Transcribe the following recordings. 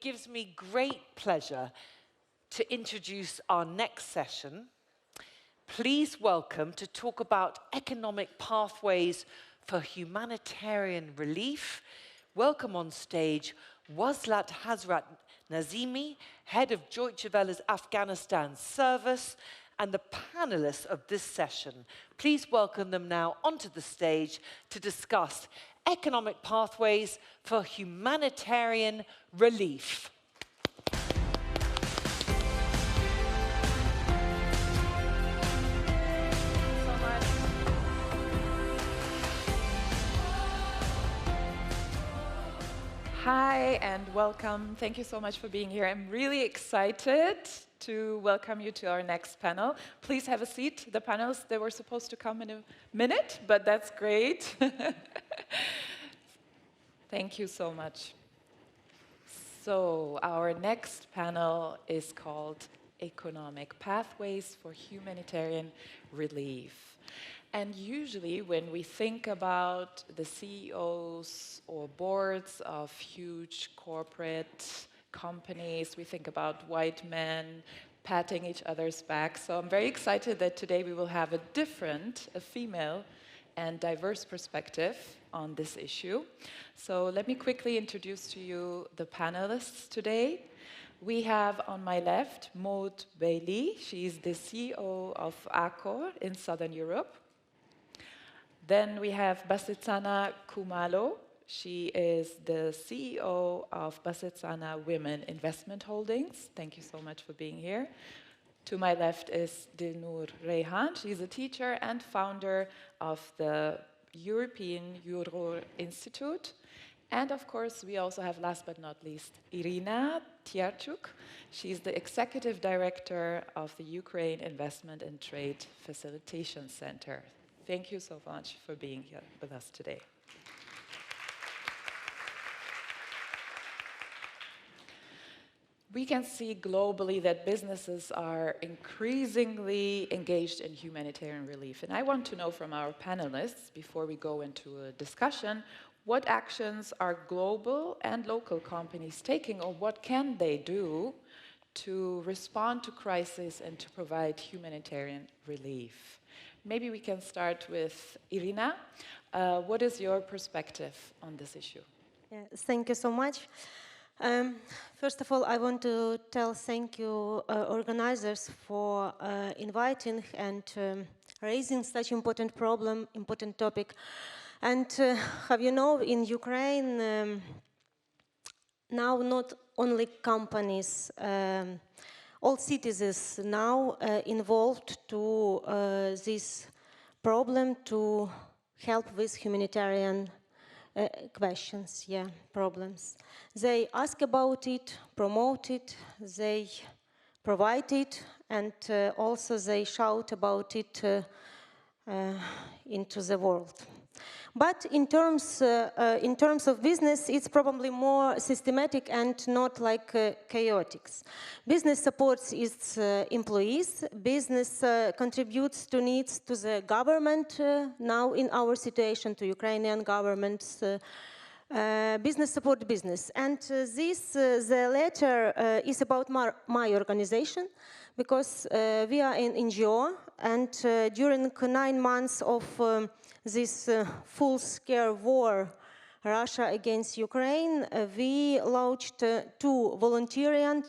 gives me great pleasure to introduce our next session. Please welcome to talk about economic pathways for humanitarian relief. Welcome on stage Waslat Hasrat-Nazimi, head of Deutsche Welle's Afghanistan service, and the panelists of this session. Please welcome them now onto the stage to discuss economic pathways for humanitarian relief. Hi and welcome. Thank you so much for being here. I'm really excited to welcome you to our next panel. Please have a seat. The panels, they were supposed to come in a minute, but that's great. Thank you so much. So our next panel is called Economic Pathways for Humanitarian Relief. And usually when we think about the CEOs or boards of huge corporate companies, we think about white men patting each other's back. So I'm very excited that today we will have a female and diverse perspective on this issue. So let me quickly introduce to you the panelists today. We have on my left Maud Bailey. She's the CEO of Accor in Southern Europe. Then we have Basetsana Kumalo. She is the CEO of Basetsana Women Investment Holdings. Thank you so much for being here. To my left is Dilnur Reyhan. She's a teacher and founder of the European Uyghur Institute. And of course, we also have, last but not least, Iryna Tytarchuk. She's the executive director of the Ukraine Investment and Trade Facilitation Center. Thank you so much for being here with us today. We can see globally that businesses are increasingly engaged in humanitarian relief. And I want to know from our panelists, before we go into a discussion, what actions are global and local companies taking, or what can they do to respond to crisis and to provide humanitarian relief? Maybe we can start with Iryna. What is your perspective on this issue? Yeah, thank you so much. First of all, I want to thank you organizers for inviting and raising such important problem, important topic. And have you know, in Ukraine, now not only companies, all citizens now involved to this problem to help with humanitarian questions, problems. They ask about it, promote it, they provide it, and also they shout about it into the world. But in terms of business, it's probably more systematic and not like chaotic. Business supports its employees. Business contributes to needs to the government now in our situation, to Ukrainian governments. Business support business. And the latter is about my organization, because we are an NGO, and during 9 months of this full-scale war, Russia against Ukraine, we launched 2 volunteering,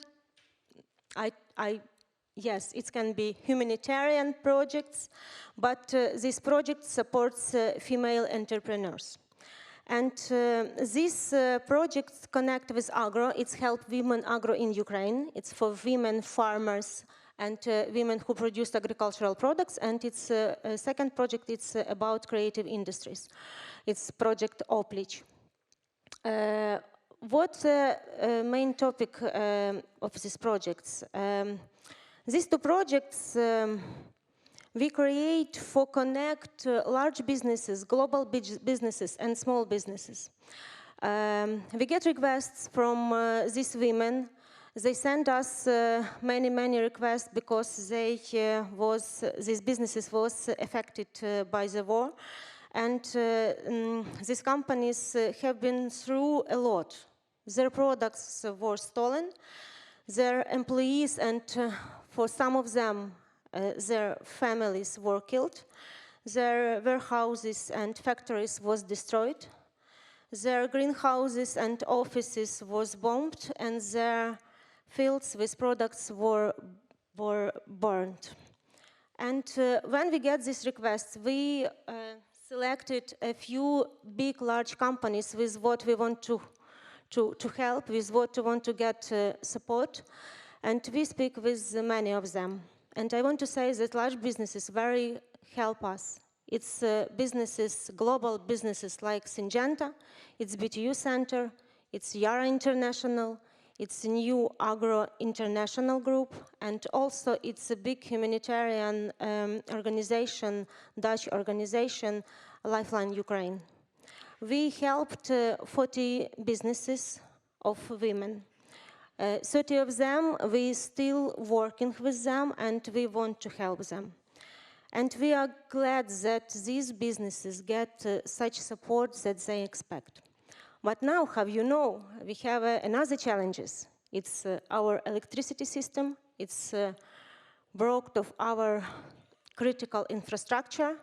yes, it can be humanitarian projects, but this project supports female entrepreneurs. And this project connect with agro. It's help women agro in Ukraine. It's for women farmers and women who produce agricultural products. And it's a second project. It's about creative industries. It's project Oplich. What's the main topic of these projects? These 2 projects we create for connect large businesses, global businesses, and small businesses. We get requests from these women. They send us many requests because these businesses was affected by the war, and these companies have been through a lot. Their products were stolen. Their employees and for some of them, their families were killed. Their warehouses and factories was destroyed. Their greenhouses and offices was bombed, and their fields with products were burned. And when we get this request, we selected a few big, large companies with what we want to help, with what we want to get support, and we speak with many of them. And I want to say that large businesses very help us. It's businesses, global businesses like Syngenta, it's BTU Center, it's Yara International, it's a new Agro International Group, and also it's a big humanitarian organization, Dutch organization, Lifeline Ukraine. We helped 40 businesses of women. 30 of them, we still working with them, and we want to help them. And we are glad that these businesses get such support that they expect. But now, how you know, we have another challenges. It's our electricity system, it's broke of our critical infrastructure,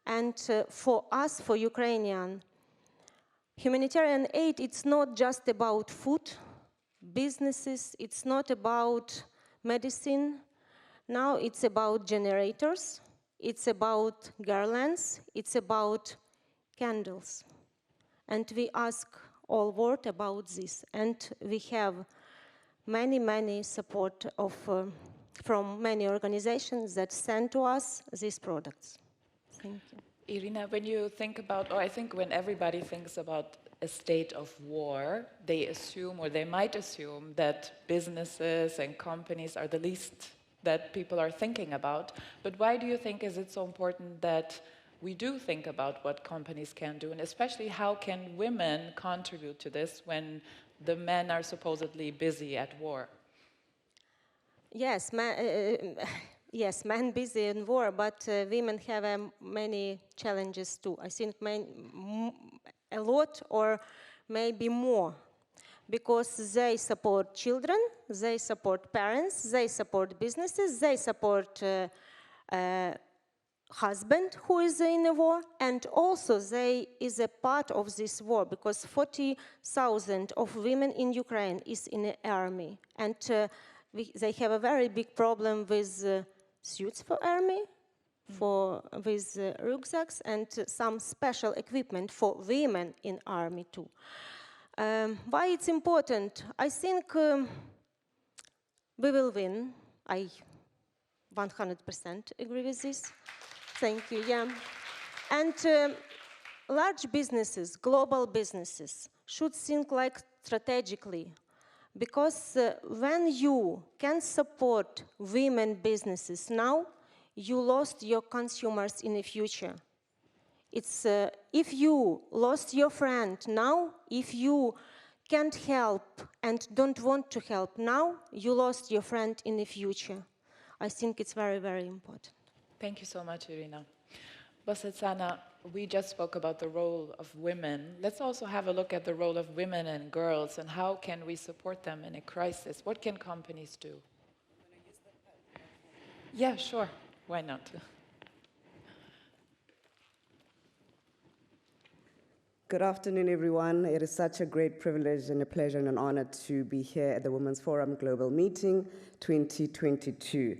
and for us, for Ukrainian, humanitarian aid, it's not just about food, businesses, it's not about medicine. Now it's about generators, it's about garlands, it's about candles. And we ask all world about this. And we have many, many support of, from many organizations that send to us these products. Thank you. Iryna, when you think about, or I think when everybody thinks about a state of war, they assume, or they might assume, that businesses and companies are the least that people are thinking about. But why do you think is it so important that we do think about what companies can do, and especially how can women contribute to this when the men are supposedly busy at war? Yes, yes, men busy in war, but women have many challenges too. I think a lot or maybe more, because they support children, they support parents, they support businesses, they support husband who is in a war, and also they is a part of this war, because 40,000 of women in Ukraine is in the army, and they have a very big problem with suits for army, with rucksacks, and some special equipment for women in army too. Why it's important? I think we will win. I 100% agree with this. Thank you, yeah. And large businesses, global businesses, should think like strategically, because when you can support women businesses now, you lost your consumers in the future. It's if you lost your friend now, if you can't help and don't want to help now, you lost your friend in the future. I think it's very, very important. Thank you so much, Iryna. Basetsana, we just spoke about the role of women. Let's also have a look at the role of women and girls, and how can we support them in a crisis? What can companies do? Yeah, sure. Why not? Good afternoon, everyone. It is such a great privilege and a pleasure and an honor to be here at the Women's Forum Global Meeting 2022.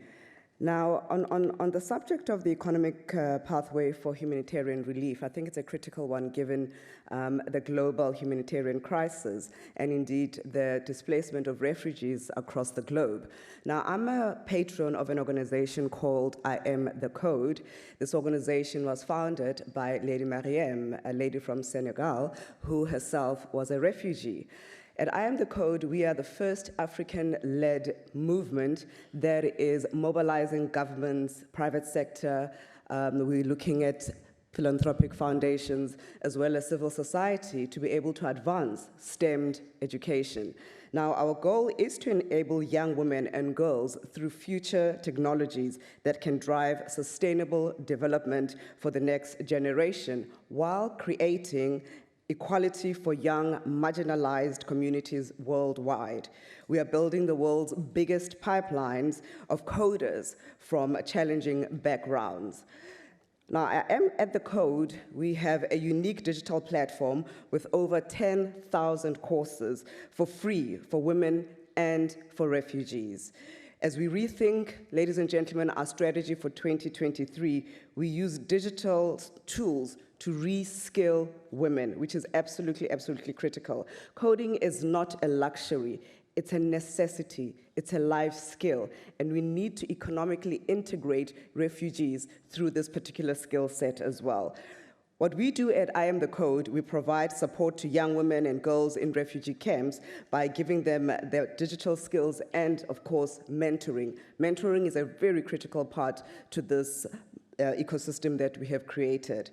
Now, on the subject of the economic pathway for humanitarian relief, I think it's a critical one given the global humanitarian crisis and indeed the displacement of refugees across the globe. Now, I'm a patron of an organization called I Am the Code. This organization was founded by Lady Mariam, a lady from Senegal, who herself was a refugee. At I Am the Code, we are the first African-led movement that is mobilizing governments, private sector. We're looking at philanthropic foundations as well as civil society to be able to advance STEM education. Now, our goal is to enable young women and girls through future technologies that can drive sustainable development for the next generation while creating equality for young, marginalized communities worldwide. We are building the world's biggest pipelines of coders from challenging backgrounds. Now, I am at the Code. We have a unique digital platform with over 10,000 courses for free for women and for refugees. As we rethink, ladies and gentlemen, our strategy for 2023, we use digital tools to reskill women, which is absolutely, absolutely critical. Coding is not a luxury. It's a necessity, it's a life skill, and we need to economically integrate refugees through this particular skill set as well. What we do at I Am the Code, we provide support to young women and girls in refugee camps by giving them their digital skills and, of course, mentoring. Mentoring is a very critical part to this ecosystem that we have created.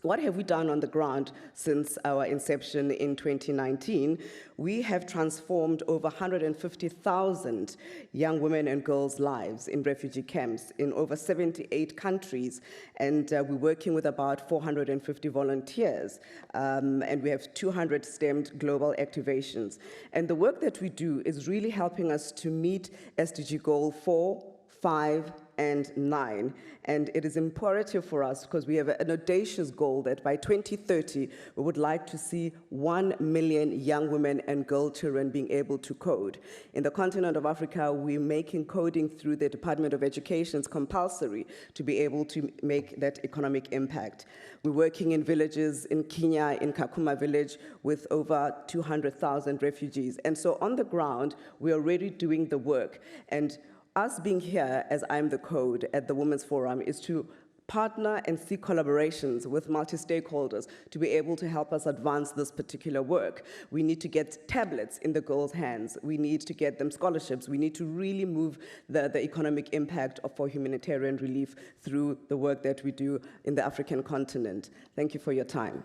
What have we done on the ground since our inception in 2019? We have transformed over 150,000 young women and girls' lives in refugee camps in over 78 countries, and we're working with about 450 volunteers, and we have 200 STEMmed global activations. And the work that we do is really helping us to meet SDG Goal 4, 5, and 9. And it is imperative for us because we have an audacious goal that by 2030, we would like to see 1 million young women and girl children being able to code. In the continent of Africa, we're making coding through the Department of Education's compulsory to be able to make that economic impact. We're working in villages in Kenya, in Kakuma village, with over 200,000 refugees. And so on the ground, we're already doing the work. And us being here as I'm the Code at the Women's Forum is to partner and seek collaborations with multi-stakeholders to be able to help us advance this particular work. We need to get tablets in the girls' hands. We need to get them scholarships. We need to really move the economic impact for humanitarian relief through the work that we do in the African continent. Thank you for your time.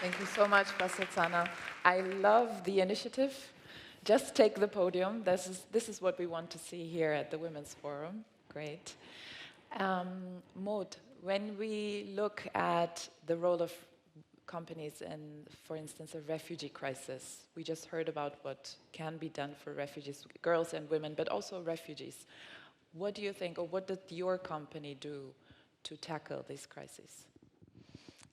Thank you so much, Basetsana. I love the initiative. Just take the podium. This is what we want to see here at the Women's Forum. Great. Maud, when we look at the role of companies in, for instance, a refugee crisis, we just heard about what can be done for refugees, girls and women, but also refugees. What do you think, or what did your company do to tackle this crisis?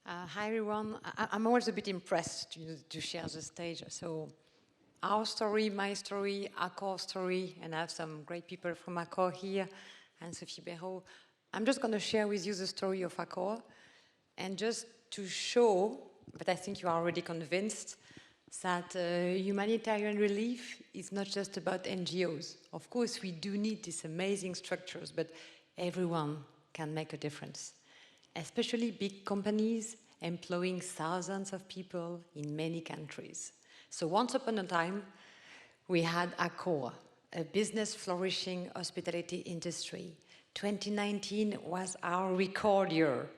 Hi, everyone. I'm always a bit impressed to share the stage. So, our story, my story, Accor story, and I have some great people from Accor here, and Sophie Béraud. I'm just going to share with you the story of Accor, and just to show, but I think you are already convinced, that humanitarian relief is not just about NGOs. Of course, we do need these amazing structures, but everyone can make a difference, especially big companies employing thousands of people in many countries. So once upon a time, we had Accor, a business flourishing hospitality industry. 2019 was our record year.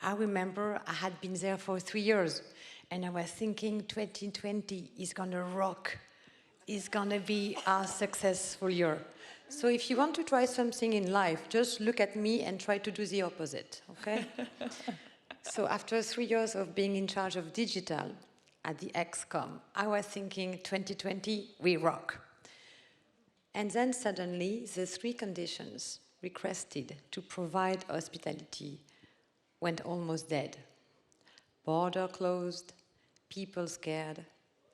I remember I had been there for 3 years, and I was thinking 2020 is gonna rock. It's gonna be our successful year. So if you want to try something in life, just look at me and try to do the opposite, okay? So after 3 years of being in charge of digital, at the XCOM, I was thinking 2020, we rock. And then suddenly, the 3 conditions requested to provide hospitality went almost dead. Border closed, people scared,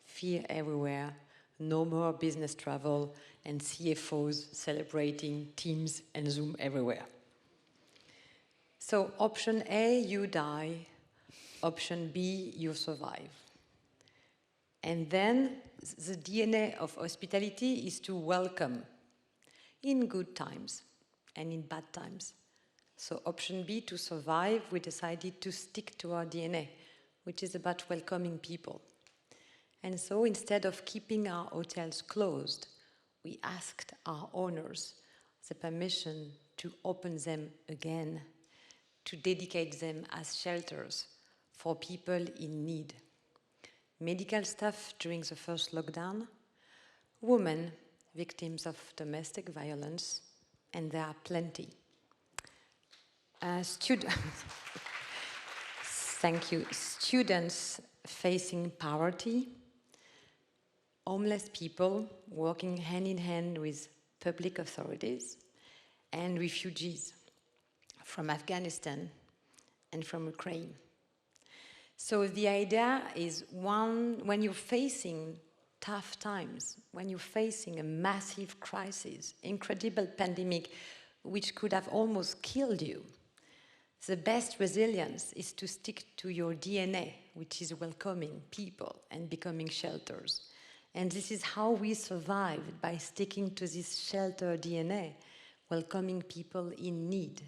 fear everywhere, no more business travel, and CFOs celebrating Teams and Zoom everywhere. So option A, you die. Option B, you survive. And then the DNA of hospitality is to welcome in good times and in bad times. So option B, to survive, we decided to stick to our DNA, which is about welcoming people. And so instead of keeping our hotels closed, we asked our owners the permission to open them again, to dedicate them as shelters for people in need. Medical staff during the first lockdown, women victims of domestic violence, and there are plenty. Thank you. Students facing poverty, homeless people working hand in hand with public authorities, and refugees from Afghanistan and from Ukraine. So the idea is, when you're facing tough times, when you're facing a massive crisis, incredible pandemic, which could have almost killed you, the best resilience is to stick to your DNA, which is welcoming people and becoming shelters. And this is how we survived, by sticking to this shelter DNA, welcoming people in need.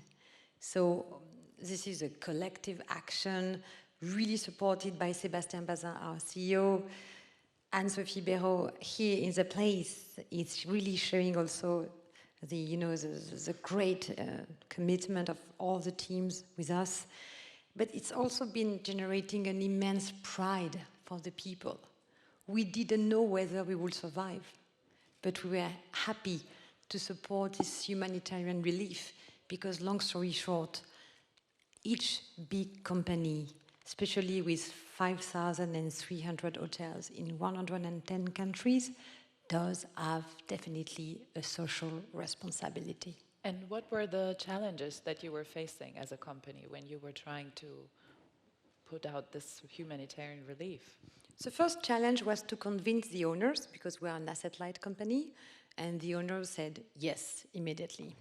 So this is a collective action, really supported by Sébastien Bazin, our CEO. Anne-Sophie Béraud here in the place is really showing also the great commitment of all the teams with us. But it's also been generating an immense pride for the people. We didn't know whether we would survive, but we were happy to support this humanitarian relief, because, long story short, each big company, especially with 5,300 hotels in 110 countries, does have definitely a social responsibility. And what were the challenges that you were facing as a company when you were trying to put out this humanitarian relief? The first challenge was to convince the owners, because we are an asset-light company, and the owners said yes immediately.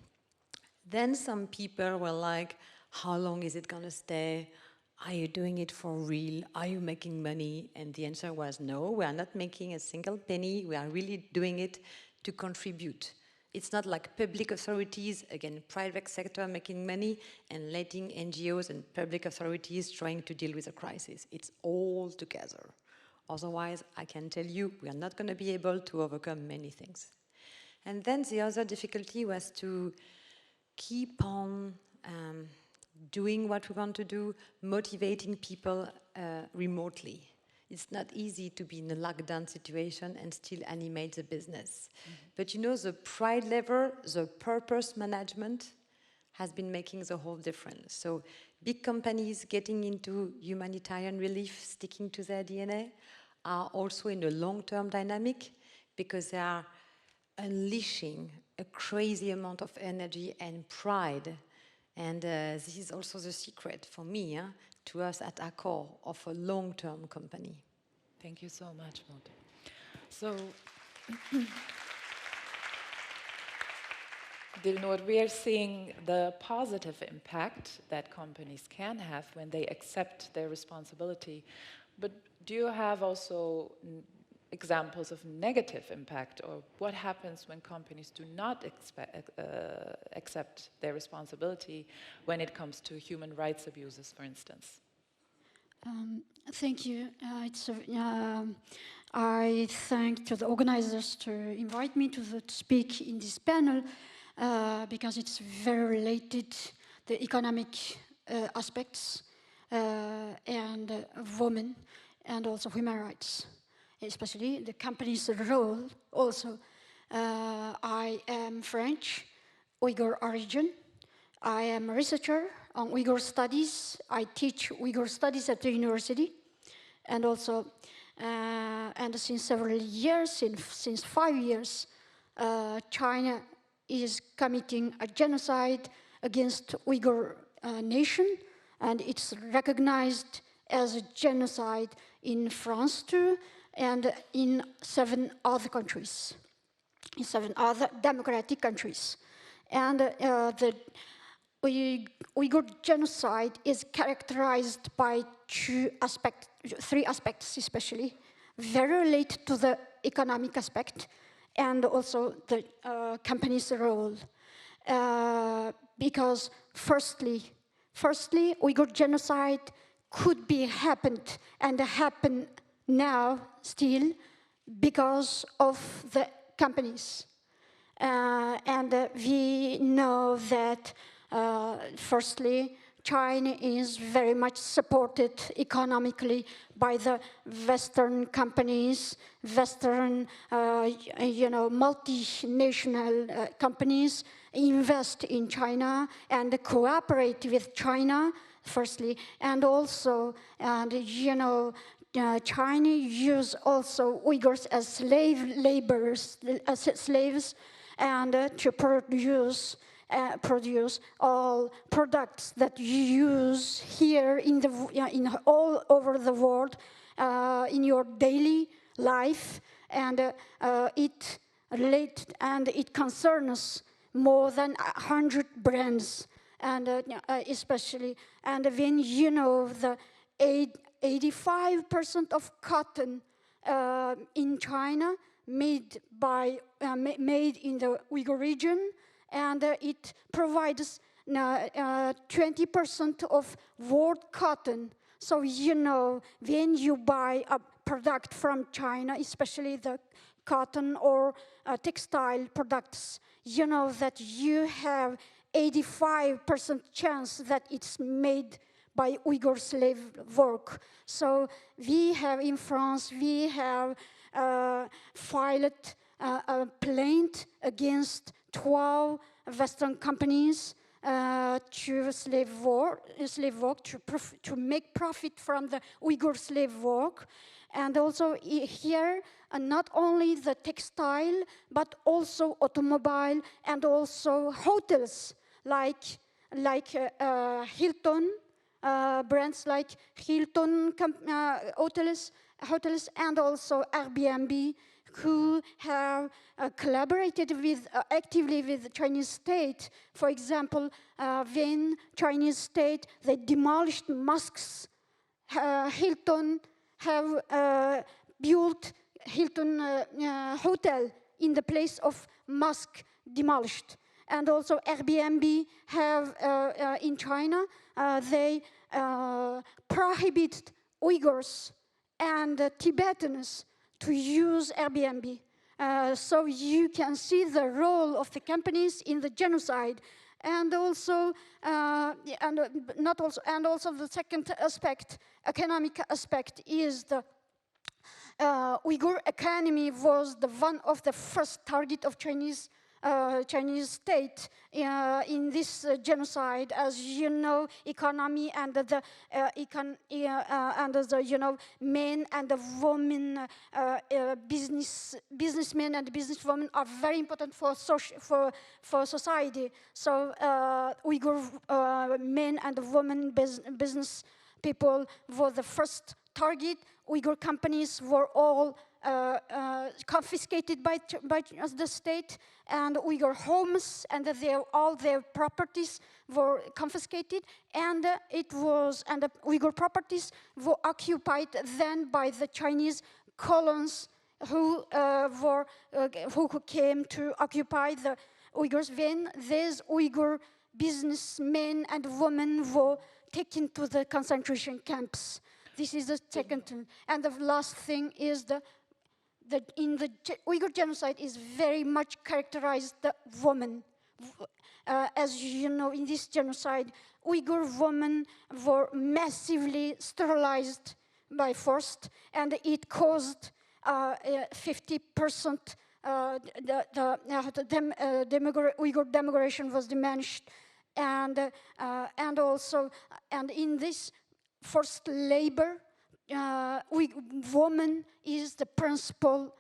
Then some people were like, how long is it going to stay? Are you doing it for real? Are you making money? And the answer was no, we are not making a single penny. We are really doing it to contribute. It's not like public authorities, again, private sector making money and letting NGOs and public authorities trying to deal with a crisis. It's all together. Otherwise, I can tell you, we are not going to be able to overcome many things. And then the other difficulty was to keep on doing what we want to do, motivating people remotely. It's not easy to be in a lockdown situation and still animate the business. But you know, the pride level, the purpose management has been making the whole difference. So big companies getting into humanitarian relief, sticking to their DNA, are also in a long-term dynamic, because they are unleashing a crazy amount of energy and pride. And this is also the secret for me, to us at Accor, of a long-term company. Thank you so much, Maud. So, Dilnur, we are seeing the positive impact that companies can have when they accept their responsibility. But do you have also examples of negative impact, or what happens when companies do not accept their responsibility when it comes to human rights abuses, for instance? Thank you. I thank to the organizers to invite me to speak in this panel, because it's very related to the economic aspects and women, and also human rights, especially the company's role also. I am French, Uyghur origin. I am a researcher on Uyghur studies. I teach Uyghur studies at the university. And also, and since several years, since 5 years, China is committing a genocide against Uyghur nation, and it's recognized as a genocide in France too, and in 7 other countries, in 7 other democratic countries. And the Uyghur genocide is characterized by 3 aspects especially, very related to the economic aspect, and also the company's role. Because firstly, Uyghur genocide could be happened and happen now still because of the companies. And we know that firstly, China is very much supported economically by the Western companies, Western, multinational companies invest in China and cooperate with China firstly, and also, and you know, China use also Uyghurs as slave laborers, as slaves, and to produce all products that you use here in all over the world in your daily life, and it concerns more than 100 brands, and especially, and when you know the 85% of cotton in China made in the Uyghur region, and it provides 20% of world cotton. So you know, when you buy a product from China, especially the cotton or textile products, you know that you have 85% chance that it's made by Uyghur slave work. So we have in France, we have filed a plaint against 12 Western companies to slave work, to make profit from the Uyghur slave work. And also here, not only the textile, but also automobile and also hotels like Hilton, brands like Hilton hotels, and also Airbnb, who have collaborated actively with the Chinese state. For example, when Chinese state, they demolished mosques, Hilton have built Hilton hotel in the place of mosque demolished. And also Airbnb have in China, they prohibit Uyghurs and Tibetans to use Airbnb. So you can see the role of the companies in the genocide. And also, and also the second aspect, economic aspect, is the Uyghur economy was one of the first target of Chinese state in this genocide. As you know, economy and the men and the women, businessmen and businesswomen are very important for society. So Uyghur men and women business people were the first target. Uyghur companies were all confiscated by the state, and Uyghur homes and all their properties were confiscated, and the Uyghur properties were occupied then by the Chinese colons who came to occupy the Uyghurs when these Uyghur businessmen and women were taken to the concentration camps. This is the second thing. And the last thing is in the Uyghur genocide is very much characterized the woman. As you know, in this genocide, Uyghur women were massively sterilized by force, and it caused 50% Uyghur demography was diminished, and in this forced labor, woman is the principal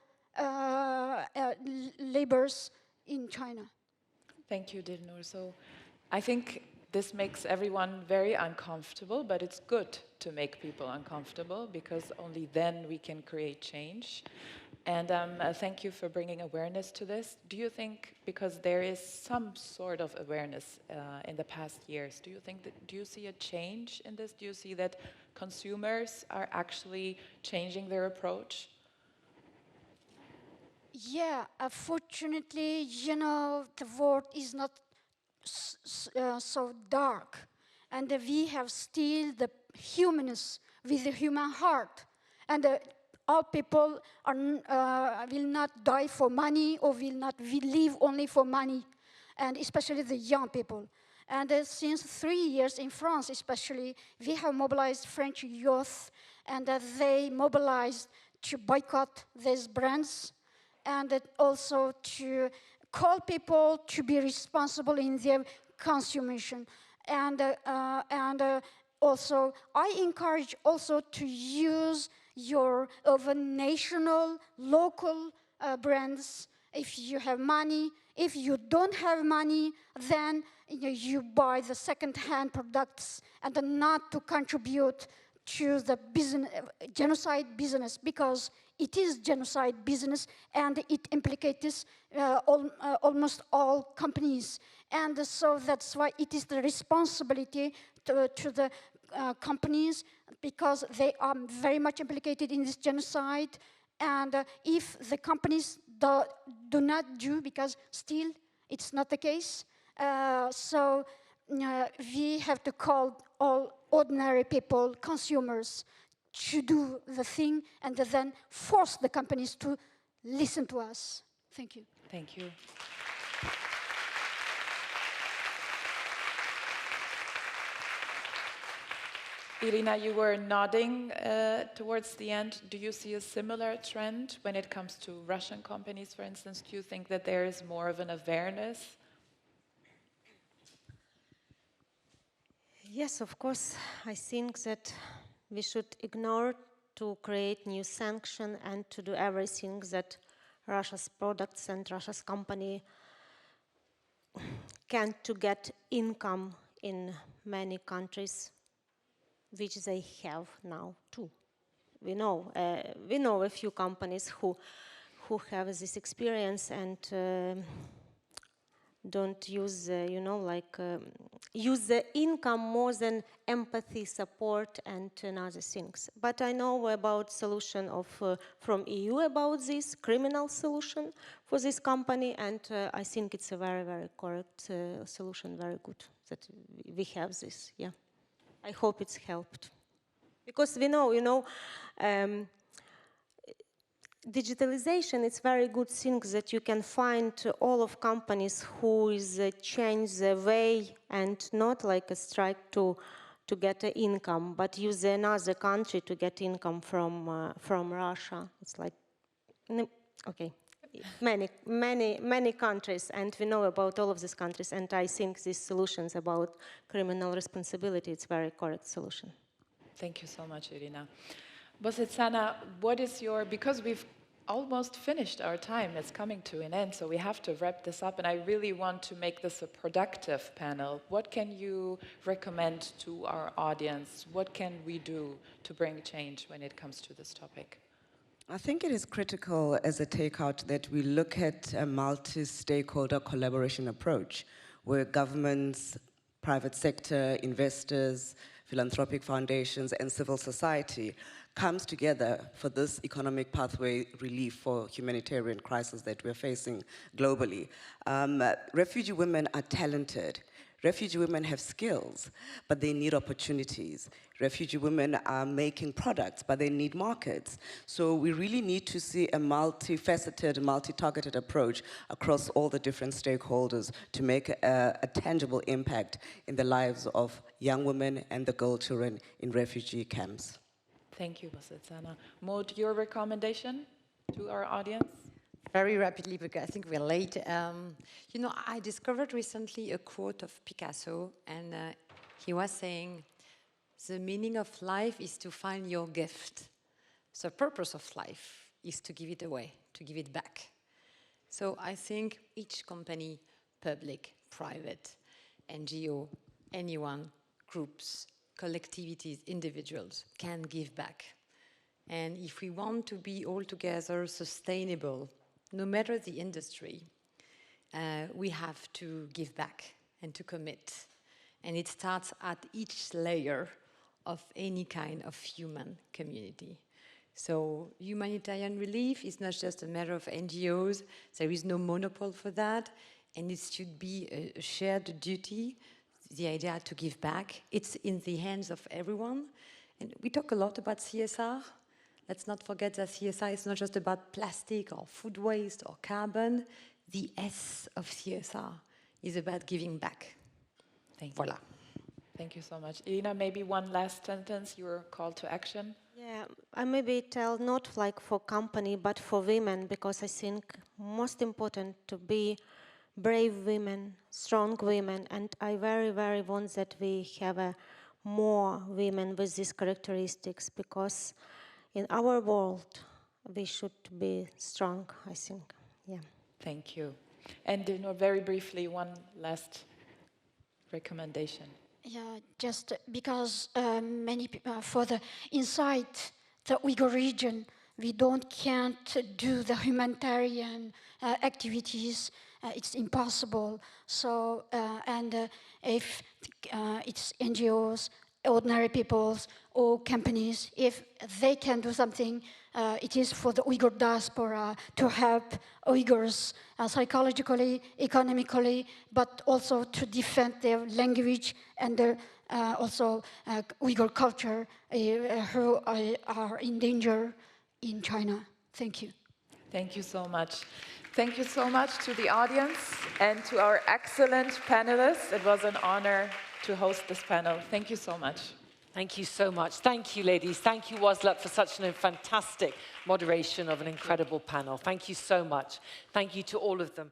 laborers in China. Thank you, Dilnur. So I think this makes everyone very uncomfortable, but it's good to make people uncomfortable because only then we can create change. And thank you for bringing awareness to this. Do you think, because there is some sort of awareness in the past years, do you see a change in this? Do you see that consumers are actually changing their approach? Yeah, unfortunately, you know, the world is not so dark, and we have still the humanness with the human heart, and all people will not die for money or will live only for money, and especially the young people. And since 3 years in France especially, we have mobilized French youth, and they mobilized to boycott these brands, and also to call people to be responsible in their consumption. And also, I encourage also to use your over national, local brands. If you have money, if you don't have money, then you buy the second-hand products and not to contribute to the business, genocide business, because it is genocide business and it implicates almost all companies. And so that's why it is the responsibility to the companies, because they are very much implicated in this genocide. And if the companies do not do, because still it's not the case, so we have to call all ordinary people, consumers, to do the thing and then force the companies to listen to us. Thank you. Thank you. Iryna, you were nodding towards the end. Do you see a similar trend when it comes to Russian companies, for instance? Do you think that there is more of an awareness? Yes, of course. I think that we should ignore to create new sanctions and to do everything that Russia's products and Russia's company can to get income in many countries, which they have now too. We know a few companies who have this experience and don't use, use the income more than empathy, support, and other things. But I know about solution of from EU about this criminal solution for this company, and I think it's a very, very correct solution. Very good that we have this. Yeah, I hope it's helped, because we know, digitalization, it's very good thing that you can find all of companies who is change the way and not like a strike to get an income, but use another country to get income from Russia. It's like, okay, many countries, and we know about all of these countries, and I think these solutions about criminal responsibility, it's very correct solution. Thank you so much, Iryna. Basetsana, what is your, because we've almost finished our time, it's coming to an end, so we have to wrap this up, and I really want to make this a productive panel. What can you recommend to our audience? What can we do to bring change when it comes to this topic? I think it is critical as a takeout that we look at a multi-stakeholder collaboration approach where governments, private sector, investors, philanthropic foundations, and civil society comes together for this economic pathway relief for humanitarian crisis that we're facing globally. Refugee women are talented. Refugee women have skills, but they need opportunities. Refugee women are making products, but they need markets. So we really need to see a multifaceted, multi-targeted approach across all the different stakeholders to make a tangible impact in the lives of young women and the girl children in refugee camps. Thank you, Basetsana. Maud, your recommendation to our audience? Very rapidly, because I think we're late. I discovered recently a quote of Picasso, and he was saying, the meaning of life is to find your gift. The purpose of life is to give it away, to give it back. So I think each company, public, private, NGO, anyone, groups, collectivities, individuals, can give back. And if we want to be all together sustainable, no matter the industry, we have to give back and to commit. And it starts at each layer of any kind of human community. So humanitarian relief is not just a matter of NGOs. There is no monopoly for that. And it should be a shared duty, the idea to give back. It's in the hands of everyone. And we talk a lot about CSR. Let's not forget that CSR is not just about plastic or food waste or carbon. The S of CSR is about giving back. Thank you. Voila. Thank you so much. Iryna, maybe one last sentence, your call to action? Yeah, I maybe tell not like for company, but for women, because I think most important to be brave women, strong women, and I very, very want that we have a more women with these characteristics, because in our world, we should be strong, I think. Yeah. Thank you. And Dilnur, very briefly, one last recommendation. Yeah, just because many people, for the inside the Uyghur region, we can't do the humanitarian activities. It's impossible. So, if it's NGOs, ordinary peoples, or companies, if they can do something, it is for the Uyghur diaspora to help Uyghurs psychologically, economically, but also to defend their language and also Uyghur culture who are in danger in China. Thank you. Thank you so much. Thank you so much to the audience and to our excellent panelists. It was an honor to host this panel. Thank you so much. Thank you so much. Thank you, ladies. Thank you, Waslat, for such a fantastic moderation of an incredible panel. Thank you so much. Thank you to all of them.